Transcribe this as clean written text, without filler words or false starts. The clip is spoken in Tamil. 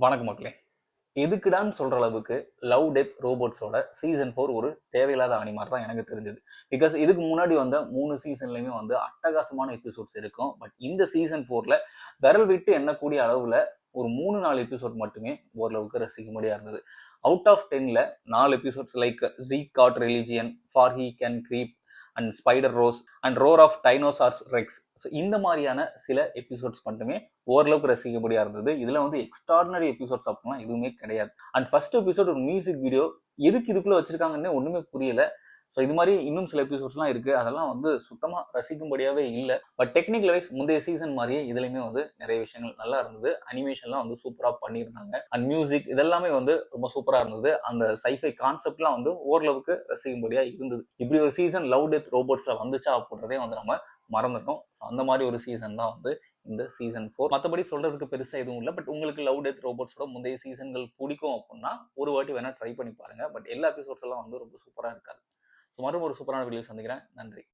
வணக்கம் மக்களே. எதுக்குடான்னு சொல்ற அளவுக்கு லவ் டெத் ரோபோட்ஸோட சீசன் 4 ஒரு தேவையில்லாத அணி மாதிரி தான் எனக்கு தெரிஞ்சது. பிகாஸ் இதுக்கு முன்னாடி வந்த 3 சீசன்லயுமே வந்து அட்டகாசமான எபிசோட்ஸ் இருக்கும். பட் இந்த சீசன் 4ல விரல் விட்டு எண்ணக்கூடிய அளவுல ஒரு 3-4 எபிசோட் மட்டுமே ஓரளவுக்கு ரசிக்கும்படியா இருந்தது. அவுட் ஆஃப் 10ல 4 episodes like Zeke got religion, for he can creep and spider rose and roar of dinosaurs rex. So இந்த மாதிரியான சில எபிசோட்ஸ் மட்டுமே ஓரளவுக்கு ரசிக்கக்கூடியா இருந்தது. இதுல வந்து எக்ஸ்ட்ராடினரி எபிசோட்ஸ் அப்படிலாம் எதுவுமே கிடையாது. அண்ட் ஃபர்ஸ்ட் எபிசோட் ஒரு மியூசிக் வீடியோ எதுக்கு இதுக்குள்ள வச்சிருக்காங்கன்னு ஒண்ணுமே புரியல. ஸோ இது மாதிரி இன்னும் சில எபிசோட்ஸ்லாம் இருக்கு, அதெல்லாம் வந்து சுத்தமா ரசிக்கும்படியாவே இல்லை. பட் டெக்னிக்கல் வைஸ் முந்தைய சீசன் மாதிரியே இதுலயுமே வந்து நிறைய விஷயங்கள் நல்லா இருந்தது. அனிமேஷன்லாம் வந்து சூப்பரா பண்ணியிருந்தாங்க. அண்ட் மியூசிக் இதெல்லாமே வந்து ரொம்ப சூப்பரா இருந்தது. அந்த சைஃபை கான்செப்ட்லாம் வந்து ஓரளவுக்கு ரசிக்கும்படியா இருந்தது. இப்படி ஒரு சீசன் லவ் டெத் ரோபோட்ஸ்ல வந்துச்சா அப்படின்றதே வந்து நம்ம மறந்துட்டோம். அந்த மாதிரி ஒரு சீசன் தான் வந்து இந்த சீசன் 4. மற்றபடி சொல்றதுக்கு பெருசா எதுவும் இல்லை. பட் உங்களுக்கு லவ் டெத் ரோபோட்ஸோட முந்தைய சீசன்கள் பிடிக்கும் அப்படின்னா ஒரு வாட்டி வேணா ட்ரை பண்ணி பாருங்க. பட் எல்லா எபிசோட்ஸ் எல்லாம் வந்து ரொம்ப சூப்பரா இருக்காது. ஸோ மறுபடியும் ஒரு சூப்பரான வீடியோ சந்திக்கிறேன். நன்றி.